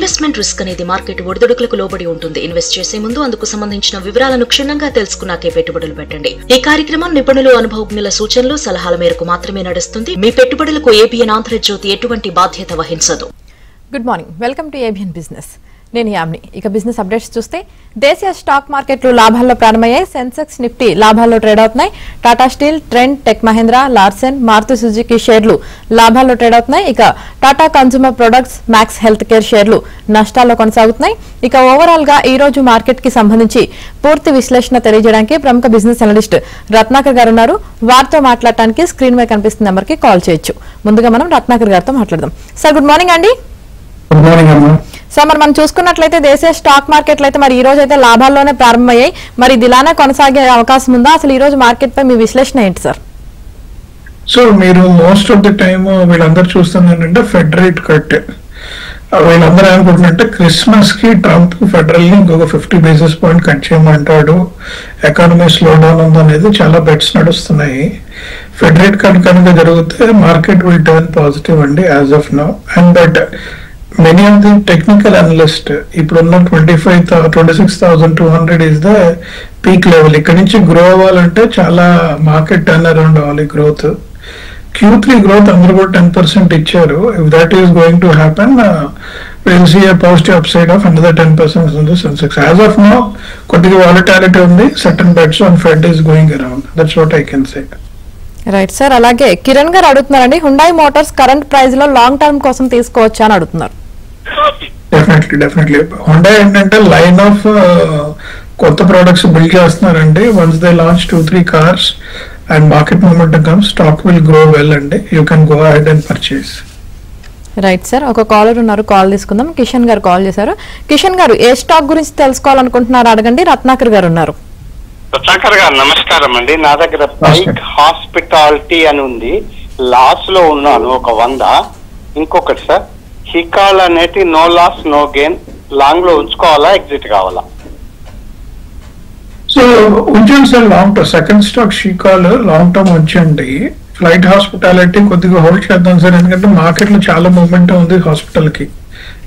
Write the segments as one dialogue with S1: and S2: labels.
S1: Investment risk అనేది market ఒడిదుడుకులకు లోబడి ఉంటుంది. ఇన్వెస్ట్ చేసే ముందు అందుకు సంబంధించిన వివరాలను క్షుణ్ణంగా తెలుసుకున్నాకే పెట్టుబడులు పెట్టండి. ఈ కార్యక్రమం నిపుణులు, అనుభవజ్ఞుల సూచనలు, సలహాల మేరకు మాత్రమే నడుస్తుంది. మీ పెట్టుబడులకు ఏబిఎన్ ఆంధ్రజ్యోతి ఎటువంటి బాధ్యత వహించదు.
S2: Good morning, welcome to ABN business. నేను యామ్ని. ఇక బిజినెస్ అప్డేట్స్ చూస్తే దేశీయ స్టాక్ మార్కెట్లు లాభాల్లో ప్రారంభమయ్యాయి. సెన్సెక్స్, నిఫ్టీ లాభాల్లో ట్రేడ్ అవుతున్నాయి. Tata Steel, Trent, Tech Mahindra, Larsen, Maruti Suzuki షేర్లు లాభాల్లో ట్రేడ్ అవుతున్నాయి. ఇక Tata Consumer Products, Max Health Care షేర్లు నష్టాల్లో కొనసాగుతున్నాయి. ఇక ఓవరాల్ గా ఈ రోజు మార్కెట్ కి సంబంధించి పూర్తి విశ్లేషణ తెలియజేయడానికి ప్రముఖ బిజినెస్ అనలిస్ట్ రత్నాకర్ గారు ఉన్నారు. వారితో మాట్లాడటానికి స్క్రీన్ మీద కనిపిస్తున్న నెంబర్ కి కాల్ చేయొచ్చు. ముందుగా మనం రత్నాకర్ గారితో మాట్లాడదాం. సార్, గుడ్ మార్నింగ్ అండి.
S3: గుడ్ మార్నింగ్ అమ్మా.
S2: సార్, మరి మనం చూసుకున్నట్లయితే దేశీయ స్టాక్ మార్కెట్లు అయితే మరి ఈ రోజు అయితే లాభాల్లోనే ప్రారంభమయ్యాయి. మరి ఇది ఇలానే కొనసాగే అవకాశం ఉందా? అసలు ఈ రోజు మార్కెట్ పై మీ విశ్లేషణ ఏంటి సార్?
S3: సో మీరు మోస్ట్ ఆఫ్ ది టైమ్ వీళ్ళందరూ చూస్తున్నారంటే ఫెడ్ రేట్ కట్. వీళ్ళందరూ ఏమనుకుంటున్నారంటే క్రిస్మస్ కి ట్రంప్ ఫెడరల్ ని ఇంకొక 50 బేసిస్ పాయింట్ కట్ చేయమంటాడు, ఎకానమీ స్లో డౌన్ ఉందనేది చాలా బెట్స్ నడుస్తున్నాయి. ఫెడ్ రేట్ కట్ కనుక జరిగితే మార్కెట్ విల్ టర్న్ పాజిటివ్ అండి as of now. And but many of the technical analysts ఇప్పుడున్న 26,200 is the peak level. ఇక్కడ నుంచి గ్రో అవ్వాలంటే చాలా మార్కెట్ టర్న్ అరౌండ్ అవ్వాలి. గ్రోత్ Q3 గ్రోత్ అందరూ కూడా 10% ఇచ్చారు. If that is going to happen we'll see a positive upside of another 10% in the Sensex. As of now కొద్దిగా వాలటాలిటీ ఉంది. certain bets on Fed is going around. That's what I can say.
S2: Right sir. అలాగే కిరణ్ గారు అడుగుతున్నారండి, Hyundai Motors current price లో long term కోసం తీసుకోవచ్చా అని అడుగుతున్నారు.
S3: డెఫినెట్లీ హోండా ఏంటంటే లైన్ ఆఫ్ కొత్త ప్రొడక్ట్స్ బిల్డ్ చేస్తున్నారండి. Once they launch 2-3 cars and market momentum comes, stock will grow well అండి. You can go ahead and purchase.
S2: Right sir. ఒక కాలర్ ఉన్నారు, కాల్ తీసుకుందాం. కిషన్ గారు కాల్ చేశారు. కిషన్ గారు, ఏ స్టాక్ గురించి తెలుసుకోవాలనుకుంటున్నారు అడగండి. రత్నాకర్ గారు ఉన్నారు.
S4: రత్నాకర్ గారు నమస్కారం అండి. నా దగ్గర బైక్ హాస్పిటాలిటీ అని ఉంది, లాస్ లో ఉన్నాను ఒక 100. ఇంకొకటి సార్ హికాల్ అనేది no loss no gain, long లో ఉంచుకోవాలా ఎగ్జిట్ కావాలా?
S3: సో ఉంచండి sir long term. Second stock Hikal long term ఉంచండి. ఫ్లైట్ హాస్పిటాలిటీ కొద్దిగా హోల్డ్ చేద్దాం సార్, ఎందుకంటే మార్కెట్ లో చాలా మూవ్మెంట్ ఉంది హాస్పిటల్ కి.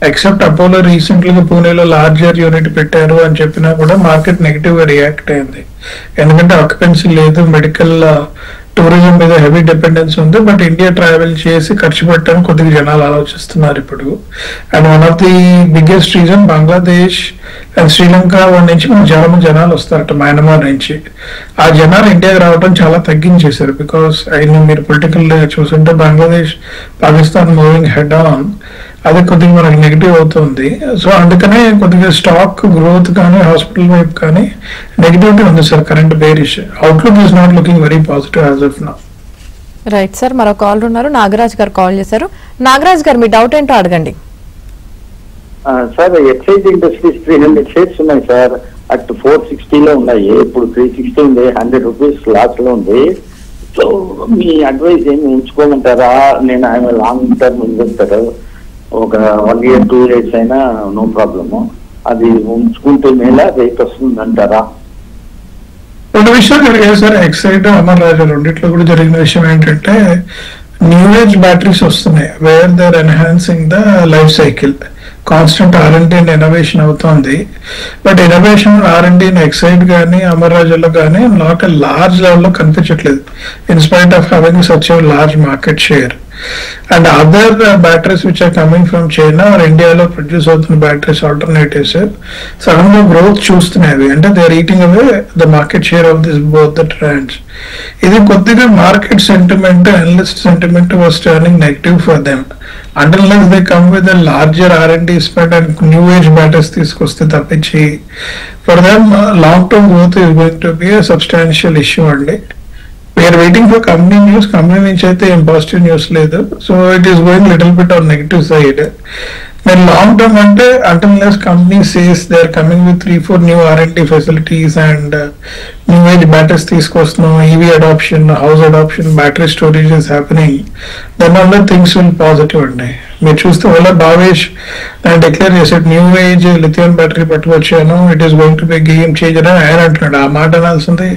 S3: ఎక్సెప్ట్ అపోలో రీసెంట్లీగా పూణేలో లార్జర్ యూనిట్ పెట్టారు అని చెప్పినా కూడా మార్కెట్ నెగిటివ్ గా రియాక్ట్ అయింది. ఎందుకంటే ఆక్యుపెన్సీ లేదు, మెడికల్ టూరిజం మీద హెవీ డిపెండెన్స్ ఉంది. బట్ ఇండియా ట్రావెల్ చేసి ఖర్చు పెట్టడానికి కొద్దిగా జనాలు ఆలోచిస్తున్నారు ఇప్పుడు. And one of the biggest reason Bangladesh and Sri Lanka నుంచి మన జనాలు వస్తారట, మయన్మార్ నుంచి. ఆ జనాలు ఇండియాకి రావడం చాలా తగ్గించేశారు. బికాస్ అయిన మీరు పొలిటికల్ చూస్తుంటే Bangladesh Pakistan moving head on, అది కొద్దిగా మనకి నెగిటివ్ అవుతుంది. సో అందుకనే కొద్దిగా స్టాక్ గ్రోత్ కానీ హాస్పిటల్ వైపు కానీ నెగిటివిటీ ఉంది sir. Current bearish outlook is not looking very positive as of now.
S2: Right sir. మరో కాల్ ఉన్నారు, నాగరాజ్ గారు కాల్ చేశారు. నాగరాజ్ గారు, మీ డౌట్ ఏంటో అడగండి.
S5: సార్, ఎక్సైజ్ ఇండస్ట్రీస్ 300 షేర్స్ ఉన్నాయి సార్. అటు 460 లో ఉన్నాయి, ఇప్పుడు 360 ఉంది. 100 రూపీస్ లాస్ లో ఉంది. సో మీ అడ్వైస్ ఏమి ఉంచుకోమంటారా? నేను ఆయన లాంగ్ టర్మ్ ఇన్వెస్టర్, ఒక 1 year 2 years అయినా నో ప్రాబ్లము. అది ఉంచుకుంటే మేలా రేట్ వస్తుంది అంటారా?
S3: రెండు విషయాలు జరిగాయి సార్. ఎక్సైడ్, అమర్ రాజా రెండిట్లో కూడా జరిగిన విషయం ఏంటంటే న్యూ ఏజ్ బ్యాటరీస్ వస్తున్నాయి, where they are enhancing the life cycle. Constant R&D and innovation అవుతుంది. బట్ ఇన్నోవేషన్ R&D ఎక్సైడ్ కానీ అమర్ రాజాలో కానీ నాట్ ఎ లార్జ్ లెవెల్లో కనిపించట్లేదు, in spite of having such a large market share. And other batteries which are coming from China or India lo produce అవుతున్న batteries alternatives sudden గా growth చూస్తున్నాయి. అంటే they are eating away the market share of this both the trends. ఇది కొద్దిగా market sentiment, analyst sentiment was turning negative for them unless they come with a larger R&D spend and new age batteries తీసుకొస్తే తప్పించి for them long term growth is going to be a substantial issue అండి. We are waiting for company news. Company నుంచి అయితే ఏం positive news లేదు. So it is going little bit on negative side. మరి long term అంటే unless company says they are coming with 3-4 new R&D facilities and new age batteries తీసుకొస్తున్నాం, EV adoption, house adoption, battery storage is happening, then all the things will positive అండి. మీరు చూస్తే వాళ్ళ Bhavesh declare చేసాడు new age lithium battery పట్టుకొచ్చాను, it is going to be game changer అని ఆయన అంటున్నాడు. ఆ మాట అనాల్సింది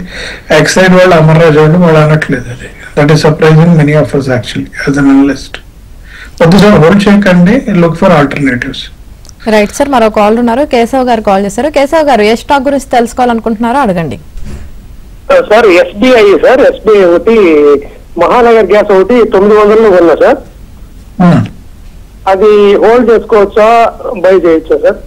S3: ఎక్సైడ్ వాళ్ళు, అమర్ రాజు వాళ్ళు అనట్లేదు. అది that is surprising many of us actually as an analyst. కొద్దిసారి హోల్డ్ చేయకండి, look for alternatives.
S2: Right sir, మరో కాల్ ఉన్నారు, కేశవ్ గారు కాల్ చేశారు. కేశవ్ గారు ఏ స్టాక్ గురించి తెలుసుకోవాలనుకుంటున్నారో అడగండి.
S6: సార్ ఎస్బీఐ ఒకటి, మహానగర్ గ్యాస్ ఒకటి 900 కొన్నా సార్. అది హోల్డ్ చేసుకోవచ్చా, బై చేయొచ్చా సార్?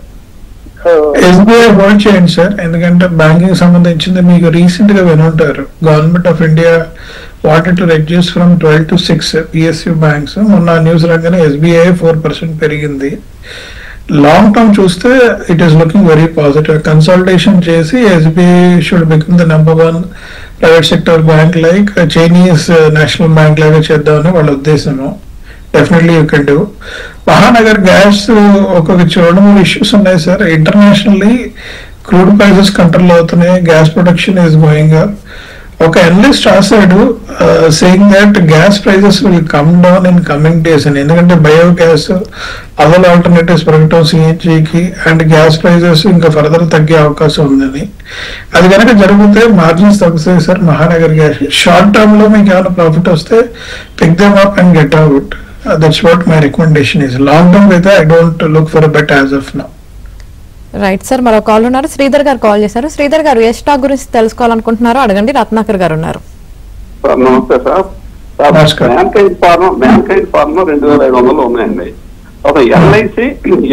S3: ఎస్బీఐ హోల్డ్ చేయండి సార్, ఎందుకంటే బ్యాంకింగ్ సంబంధించింది మీకు రీసెంట్ గా వినుంటారు. Government of India wanted to reduce from 12 to 6 PSU బ్యాంక్స్. మొన్న న్యూస్ రాగానే SBI 4% పెరిగింది. లాంగ్ టర్మ్ చూస్తే it is looking very positive. Consultation చేసి SBI should become the number 1 private sector bank like Chinese national bank లాగా చేద్దామని వాళ్ళ ఉద్దేశము. Definitely you can do. Mahanagar gas ఒక చూడడం ఇష్యూస్ ఉన్నాయి sir. Internationally crude prices control అవుతున్నాయి, gas production is going up. ఒక అనలిస్ట్ రాశాడు saying that gas prices will come down in coming days అని. ఎందుకంటే బయోగ్యాస్ అదర్ ఆల్టర్నేటివ్స్ పెరగటం సిఎన్జికి, అండ్ గ్యాస్ ప్రైసెస్ ఇంకా ఫర్దర్ తగ్గే అవకాశం ఉందని. అది కనుక జరిగితే మార్జిన్స్ తగ్గుతాయి sir. Mahanagar Gas short term లో మీకు ఏమైనా ప్రాఫిట్ వస్తే pick them up and get out. That's what my recommendation is. Long term అయితే I don't look for bet as of now.
S2: Right sir, మరో కాల్ ఉన్నారు, శ్రీధర్ గారు కాల్ చేశారు. శ్రీధర్ గారు ఏ స్టాక్ గురించి తెలుసుకోవాలనుకుంటున్నారో అడగండి. రత్నాకర్ గారు ఉన్నారు.
S7: నమస్తే సార్. మ్యాన్కైండ్ ఫార్మా 2500 ఉన్నాయండి. ఒక LIC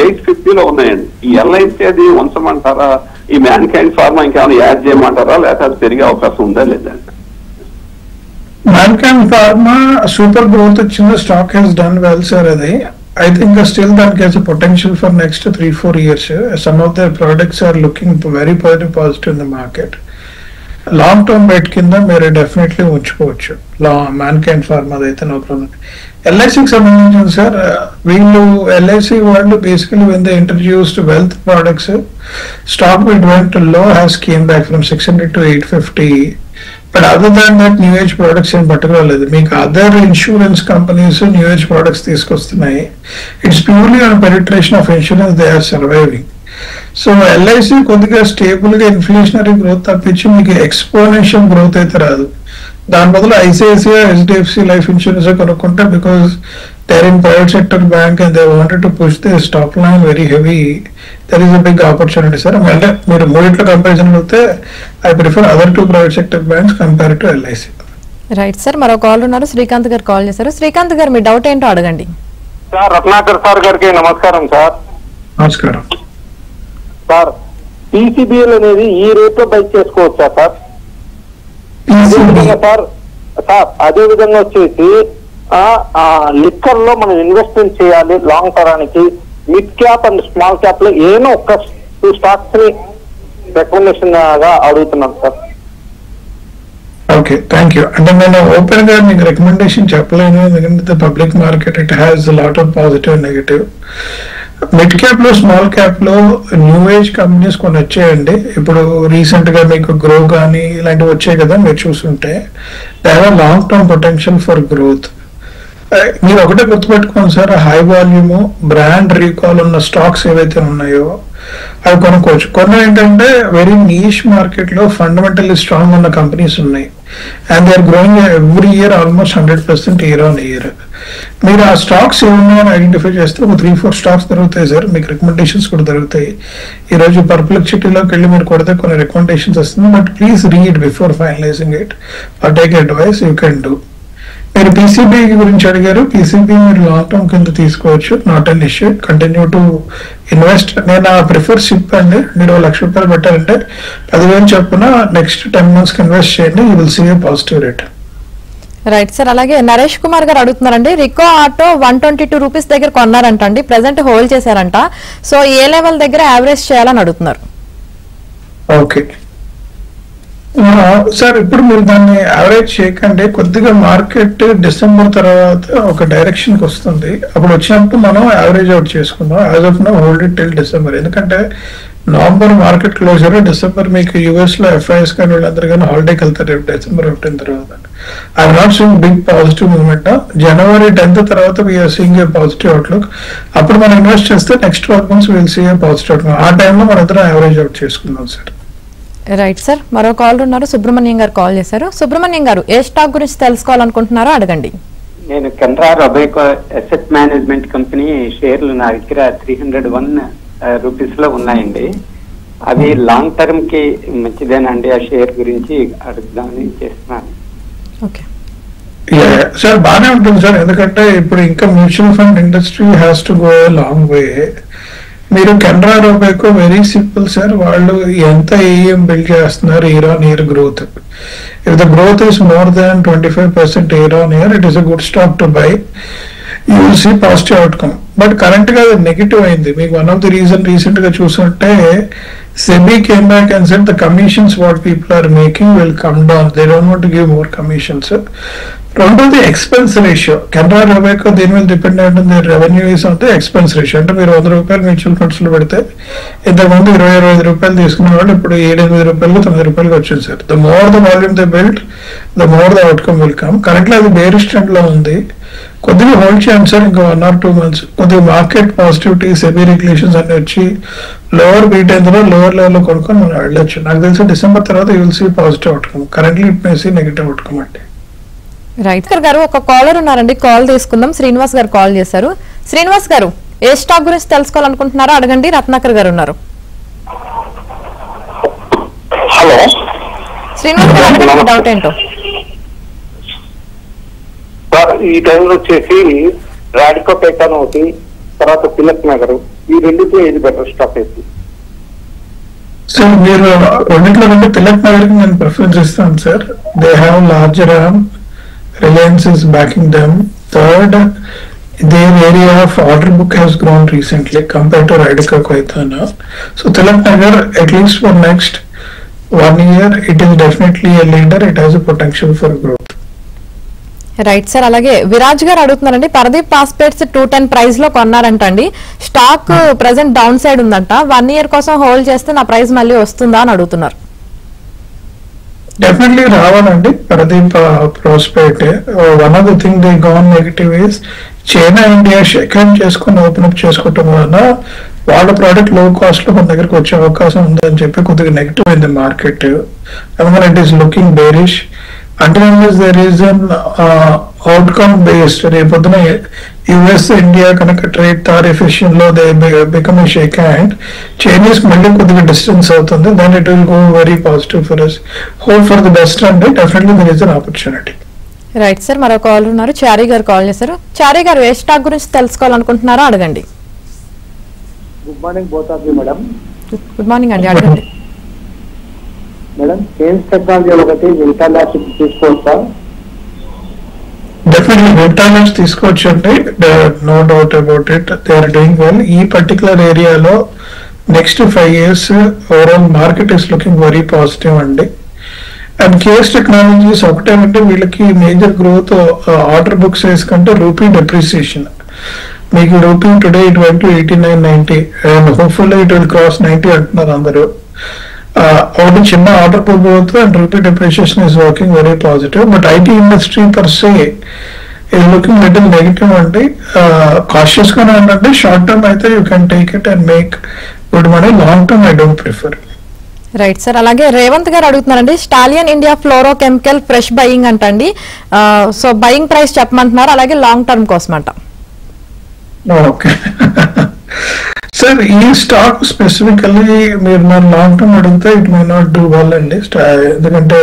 S7: 850 ఉన్నాయండి. ఈ LIC అది ఉంచమంటారా? ఈ మ్యాన్కైండ్ ఫార్మా ఇంకేమైనా యాడ్ చేయమంటారా, లేకపోతే అది పెరిగే అవకాశం ఉందా లేదండి?
S3: మ్యాన్కైండ్ ఫార్మా సూపర్ గ్రోత్ వచ్చింది, stock has done well sir. అది I think still that has a potential for next 3-4 years. Some of their products are looking very positive in the market. Long term bet kinda mere definitely unchukochu. Mankind pharma aithe no problem. LIC సంబంధించి sir, వీళ్ళు LIC వాళ్ళు basically when they introduced wealth products, stock went low, has came back from 600 to 850. But other than that, new age products in particular లేదు. మీకు other insurance companies new age products తీసుకొస్తున్నాయి. It's purely on penetration of insurance they are surviving. So LIC కొద్దిగా stable గా inflationary growth తప్పించి మీకు exponential growth అయితే రాదు. దాని బదులు ICICI, HDFC లైఫ్ ఇన్సూరెన్స్ కొనుక్కుంటే, because they're in private sector bank and they wanted to push their top line very heavy. There is a big opportunity, sir. అంటే మీరు మూడిట్లో కంపారిజన్ అయితే I prefer other 2 private sector banks compared to LIC.
S2: Right sir, మరో call ఉన్నారు, శ్రీకాంత్ గారు call చేశారు. శ్రీకాంత్ గారు మీ doubt ఏంటో అడగండి.
S6: సార్ రత్నాకర్ సార్ గారికి నమస్కారం సార్.
S3: నమస్కారం
S6: సార్, PCBL అనేది ఈ రేట్ లో బై చేసుకోవచ్చా సార్? సార్ అదే విధంగా వచ్చేసి లిక్కర్ లో మనం ఇన్వెస్ట్మెంట్ చేయాలి లాంగ్ టర్మ్కి, mid cap and small cap లో ఏమో ఒక 2 స్టాక్స్ ని రికమెండేషన్ గా అడుగుతున్నాం సార్.
S3: Okay, thank you. అంటే నేను ఓపెన్ గా మీకు రికమెండేషన్ చెప్పలేను, ఎందుకంటే public market it has lot of positive negative. Mid cap లో స్మాల్ క్యాప్ లో న్యూ ఏజ్ కంపెనీస్ కొన్ని వచ్చాయండి. ఇప్పుడు రీసెంట్ గా మీకు గ్రో కానీ ఇలాంటివి వచ్చాయి కదా, మీరు చూస్తుంటే they have long term potential for growth. మీరు ఒకటే గుర్తుపెట్టుకోండి sir, high volume brand recall ఉన్న స్టాక్స్ ఏవైతే ఉన్నాయో అవి కొనుక్కోవచ్చు. కొన్ని ఏంటంటే వెరీ నీష్ మార్కెట్ లో ఫండమెంటల్లీ స్ట్రాంగ్ ఉన్న కంపెనీస్ ఉన్నాయి, and they are growing every year almost 100% year on year. మీరు ఆ స్టాక్స్ ఏమున్నాయని ఐడెంటిఫై చేస్తే ఒక 3-4 స్టాక్స్ దొరుకుతాయి సార్. మీకు రికమెండేషన్స్ కూడా దొరుకుతాయి. ఈ రోజు పర్పుల్ చిటీలోకి వెళ్ళి మీరు కొడితే కొన్ని రికమెండేషన్స్ వస్తుంది. But please read before finalising it or take advice you can do. మీరు PCB గురించి అడిగారు. PCB మీరు లాంగ్ టర్మ్ కింద తీసుకోవచ్చు, not an issue. Continue to invest. నేను ప్రిఫర్ సిప్ అండి. మీరు ₹1,00,000 పెట్టారంటే 10,000 చొప్పున నెక్స్ట్ 10 months ఇన్వెస్ట్ చేయండి, you will see a positive rate.
S2: Right sir, అలాగే నరేష్ కుమార్ గారు అడుగుతున్నారండి, రికో ఆటో 122 రూపీస్ దగ్గర కొన్నారంట అండి, ప్రెసెంట్ హోల్డ్ చేశారంట. సో ఏ లెవెల్ దగ్గర యావరేజ్ చేయాలని అడుగుతున్నారు.
S3: ఓకే సార్, ఇప్పుడు మీరు దాన్ని యావరేజ్ చేయకండి. కొద్దిగా మార్కెట్ డిసెంబర్ తర్వాత ఒక డైరెక్షన్ కి వస్తుంది, అప్పుడు వచ్చినప్పుడు మనం యావరేజ్ అవుట్ చేసుకుందాం. As of now hold it till December. ఎందుకంటే నవంబర్ మార్కెట్ క్లోజర్, డిసెంబర్ మీకు US లో FIS కానీ వీళ్ళందరూ కానీ హాలిడేకి వెళ్తారు రేపు డిసెంబర్ 15 తర్వాత. I'm not seeing big positive movement. జనవరి 10th తర్వాత we are seeing a positive outlook. అప్పుడు మనం ఇన్వెస్ట్ చేస్తే next 12 months will see a positive outlook. ఆ టైంలో మన ఇద్దరం యావరేజ్ అవుట్ చేసుకుందాం సార్.
S2: రైట్ సార్, మరో కాల్ ఉన్నారు, సుబ్రహ్మణ్యం గారు కాల్ చేశారు. సుబ్రహ్మణ్యం గారు ఏ స్టాక్ గురించి తెలుసుకోవాలనుకుంటున్నారో అడగండి.
S8: నేను కెనరా రొబేకో అసెట్ మేనేజ్మెంట్ కంపెనీ షేర్లు నా దగ్గర 301 రూపీస్ లో ఉన్నాయండి. అవి లాంగ్ టర్మ్ కి మంచిదేనండి? ఆ షేర్ గురించి అడుగుదామని చేస్తున్నాను.
S2: ఓకే
S3: సార్ బాగానే ఉంటుంది సార్, ఎందుకంటే ఇప్పుడు ఇంకా mutual fund industry has to go long way. మీరు Canara Robeco very simple sir, వాళ్ళు ఎంత ఏఎం బిల్డ్ చేస్తున్నారు year on year growth. If the growth is more than 25% year on year, it is a good stock to buy. You will see positive outcome. But current గా అది negative అయింది. మీకు one of the reason recent గా చూసుంటే SEBI came back and said the commissions what people are making will come down. They don't want to give more commissions. రెండోది expense ratio. Canara రూపేకో దీని మీద depend ఉంటుంది, revenue is on the expense ratio. అంటే మీరు 100 రూపాయలు mutual funds లో పెడితే ఇంతకుముందు 20-25 రూపాయలు తీసుకున్న వాళ్ళు ఇప్పుడు 7-8 రూపాయలు 9 రూపాయలకి వచ్చింది sir. The more the volume the build, the more the outcome will come. Currently అది బేరిష్ ట్రెండ్ లో ఉంది. కొద్దిగా హోల్డ్ చేయండి సార్, ఇంకా 1 or 2 months. కొద్దిగా మార్కెట్ పాజిటివిటీ, సెబీ రెగ్యులేషన్స్ అన్ని వచ్చి లోవర్ బీట్ అయిన లోవర్ లెవెల్ లో కొనుక్కొని మనం వెళ్ళొచ్చు. నాకు తెలిసి డిసెంబర్ తర్వాత you will see positive outcome. Currently it may see negative outcome అంటే.
S2: రైట్ గారు, ఒక కాలర్ ఉన్నారండి, కాల్ తీసుకుందాం. శ్రీనివాస్ గారు కాల్ చేశారు. శ్రీనివాస్ గారు, ఏ స్టాక్ గురించి తెలుసుకోవాలనుకుంటున్నారో అడగండి. రత్నాకర్ గారు ఉన్నారు.
S6: హలో
S2: శ్రీనివాస్ గారు అడగండి, డౌట్ ఏంటో.
S6: ఈ టైంలో వచ్చేసి రాడికో టైటాన్ ఒకటి, తర్వాత తిలక్ నగర్, ఈ రెండిట్లో ఏది బెటర్ స్టాక్ అయితే?
S3: సార్ మీరు రెండింటిలో కంటే తిలక్ నగర్ కి నేను ప్రిఫరెన్స్ ఇస్తాను sir. They have larger arm, Reliance is backing them. Third, their area of order book has grown recently compared to Radico Koitana. So Tilak Nagar, at least for next 1 year, it is definitely a leader. It has a potential for growth.
S2: Right sir, అలాగే విరాజ్ గారు అడుగుతున్నారండి, Paradip phosphates 210 price లో కొన్నారంటండి. Stock present down side ఉందంట. 1 year కోసం hold చేస్తే నా price మళ్ళీ వస్తుందా అని అడుగుతున్నారు.
S3: డెఫినెట్లీ రావాలండి Pradeep prospect. One of the thing they gone negative is China India shake hand చేసుకుని ఓపెన్ అప్ చేసుకోవటం వలన వాళ్ళ ప్రోడక్ట్ లో కాస్ట్ లో మన దగ్గరకు వచ్చే అవకాశం ఉందని చెప్పి కొద్దిగా నెగిటివ్ అయింది మార్కెట్. అందువల్ల it is looking bearish. Until unless there is an outcome based, రేపొద్దున US ఇండియా కనుక ట్రేడ్ టారిఫ్ విషయంలో they become a shake hand, Chinese మళ్ళీ కొద్దిగా డిస్టెన్స్ అవుతుంది. Then it will go very positive for us. Hope for the best అండి. Definitely there is an opportunity.
S2: Right sir, మరో call ఉన్నారు, చారీ గారు call చేశారు. చారీ గారు, ఏ స్టాక్ గురించి తెలుసుకోవాలనుకుంటున్నారో అడగండి.
S6: Good morning both of you madam.
S2: Good morning అండి, అడగండి.
S6: మేడం సేల్స్ టెక్నాలజీ ఒకటి ఇంటర్లాస్ట్ తీసుకోవచ్చా?
S3: డెఫినెట్లీ వింటానెస్ తీసుకోవచ్చు అండి, no doubt about it. They are doing well. ఈ పర్టికులర్ ఏరియాలో next 5 years overall market is looking very positive అండి. అండ్ కేఎస్ టెక్నాలజీస్ ఒకటేమంటే వీళ్ళకి major growth order book size కంటే రూపీ డెప్రిసియేషన్. మీకు rupee today it went to 89-90 and hopefully it will cross 90 అంటున్నారు అందరూ. ఒకటి చిన్న order book growth and rupee depreciation is working very positive. But IT industry per say is looking little negative అండి. Cautious గానే ఉండండి. Short term అయితే you can take it and make good money. Long term I don't prefer.
S2: Right sir, అలాగే రేవంత్ గారు అడుగుతున్నారండి, stallion India ఫ్లోరో chemical fresh buying అంటండి. So buying price చెప్పమంటున్నారు, అలాగే long term కోసం అంట.
S3: ఓకే సార్, ఈ స్టాక్ స్పెసిఫికల్లీ మీరు నా లాంగ్ టర్మ్ అడిగితే it may not do well అండి. ఎందుకంటే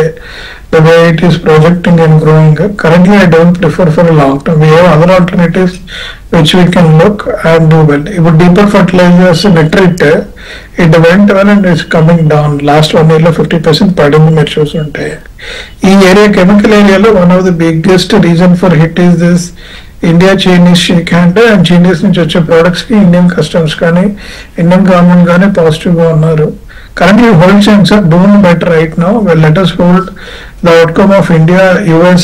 S3: the way it is projecting and growing. Currently I don't prefer for long term. We have other alternatives which we can look and do well. ఇప్పుడు Deepak fertilisers nitrite it went well and it's coming down. Last 1 year లో 50% పడింది మీరు చూసుంటే. ఈ area chemical ఏరియాలో one of the biggest reason for hit is this India Chinese shake hand. And Chinese నుంచి వచ్చే products కి ఇండియన్ కస్టమర్స్ కానీ ఇండియన్ గవర్నమెంట్ కానీ పాజిటివ్ గా ఉన్నారు. కరెంట్లీ హోల్డ్ చేయండి sir, don't bet right now. Well let us hold the outcome of India US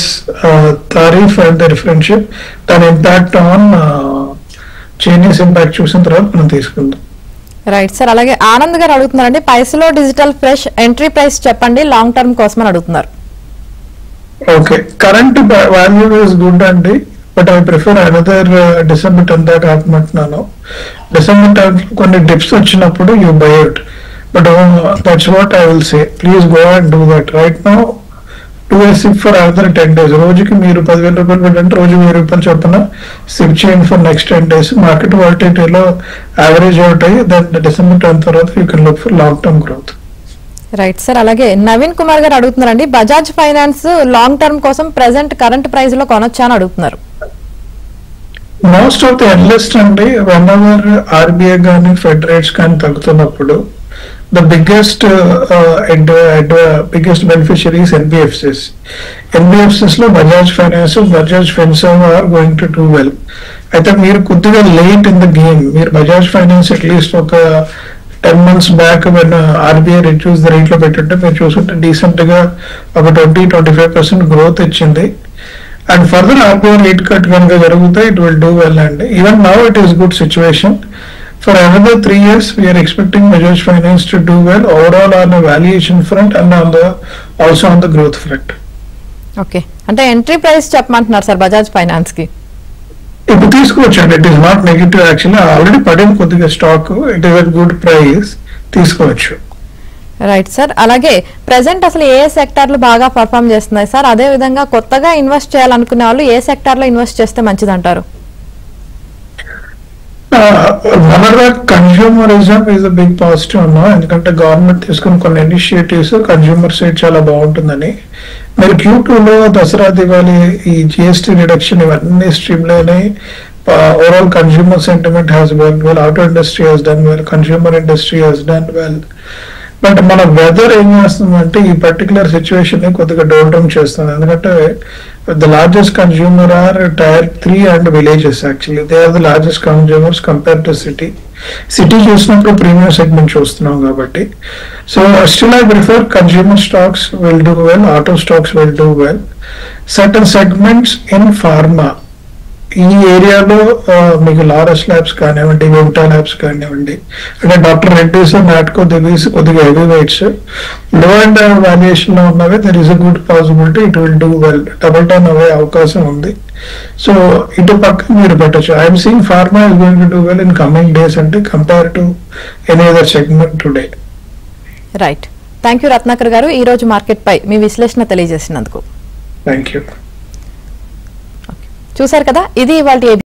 S3: tariff and the relationship, దాని impact on Chinese impact చూసిన తర్వాత మనం తీసుకుందాం.
S2: రైట్ సార్, అలాగే ఆనంద్ గారు అడుగుతున్నారండి, Paisalo digital fresh entry price చెప్పండి లాంగ్ టర్మ్ కోసం అని అడుగుతున్నారు.
S3: Okay, current value is good అండి, but I prefer another December 10 దాకా ఆపమంటున్నాను. డిసెంబర్ 10 కొన్ని డిప్స్ వచ్చినప్పుడు you buy it. But that's what I will say. Please go and do that. Right now do a SIP for another 10 days. రోజుకి మీరు 10,000 రూపాయలు పెట్టండి, రోజు 1000 రూపాయలు చొప్పున సిప్ చేయండి ఫర్ నెక్స్ట్ 10 days. మార్కెట్ వాలిటిలిటీలో యావరేజ్ అవుట్ అయ్యి దాని డిసెంబర్ 10 తర్వాత you can look for long term growth.
S2: Right sir. అలాగే నవీన్ కుమార్ గారు అడుగుతున్నారండి, బజాజ్ ఫైనాన్స్ లాంగ్ టర్మ్ కోసం ప్రెసెంట్ కరెంట్ ప్రైస్ లో కొనొచ్చా అని అడుగుతున్నారు.
S3: మోస్ట్ ఆఫ్ ది అనలిస్ట్ అండి, వన్ అవర్ ఆర్బీఐ కానీ ఫెడ్ రేట్స్ కానీ తగ్గుతున్నప్పుడు the biggest beneficiaries NBFCs. NBFCs లో Bajaj Finance, Bajaj Finserv are going to do well. అయితే మీరు కొద్దిగా లేట్ ఇన్ ద గేమ్. మీరు బజాజ్ ఫైనాన్స్ అట్లీస్ట్ ఒక 10 months back RBI reduce the rate లో పెట్టుంటే మీరు చూసుకుంటే డీసెంట్ గా ఒక 20-25% గ్రోత్ ఇచ్చింది. And further RBI rate cut కనుక జరిగితే ఇట్ విల్ డూ వెల్ అండి. Even now it is good situation. For another 3 years, we are expecting Bajaj Finance to do well overall on the valuation front and also on the growth front.
S2: Okay, అంటే entry price చెప్పమంటున్నారు sir Bajaj Finance కి?
S3: ఇప్పుడు తీసుకోవచ్చు అండి, it is not negative. Actually already పడింది కొద్దిగా stock, it is a good price, తీసుకోవచ్చు.
S2: Right sir. అలాగే ప్రెసెంట్ అసలు ఏ సెక్టార్లు బాగా పర్ఫామ్ చేస్తున్నాయి సార్? అదే విధంగా కొత్తగా ఇన్వెస్ట్ చేయాలనుకునే వాళ్ళు ఏ సెక్టార్ లో ఇన్వెస్ట్ చేస్తే మంచిది అంటారు?
S3: Consumerism is a big positive అన్నా, ఎందుకంటే గవర్నమెంట్ తీసుకున్న కొన్ని ఇనిషియేటివ్స్ కన్స్యూమర్ సైడ్ చాలా బాగుంటుందని. మీరు Q2లో దసరా, దివాళీ, ఈ జిఎస్టీ రిడక్షన్ ఇవన్నీ స్ట్రీమ్ లోనే overall consumer sentiment has done well, auto industry has done well, consumer industry has done well. But మన వెదర్ ఏం చేస్తుందంటే ఈ పర్టికులర్ సిచ్యువేషన్ ని కొద్దిగా డౌన్ చేస్తుంది. ఎందుకంటే the largest consumer are Tier 3 and villages. Actually they are the largest consumers compare to city. City చూసినప్పుడు premium segment చూస్తున్నాం కాబట్టి. So still I prefer consumer stocks will do well, auto stocks will do well. Certain segments in pharma ఈ ఏరియాలో మీకు Laurus labs కానివ్వండి, వింటా labs కానివ్వండి, అంటే డాక్టర్ రెడ్డీస్, నాట్కో, దివీస్ కొద్దిగా హెవీ వెయిట్స్ లో అండ్ వాల్యుయేషన్ లో ఉన్నవి, there is a good possibility it will do well, double turn అయ్యే అవకాశం ఉంది. సో ఇటు పక్క మీరు పెట్టచ్చు. I'm seeing pharma is going to do well in coming days అంటే compare to any other segment today.
S2: Right. Thank you Ratnakar గారు, ఈ రోజు మార్కెట్ పై మీ విశ్లేషణ తెలియజేసినందుకు.
S3: Thank you.
S2: చూశారు కదా, ఇది ఇవాల్టి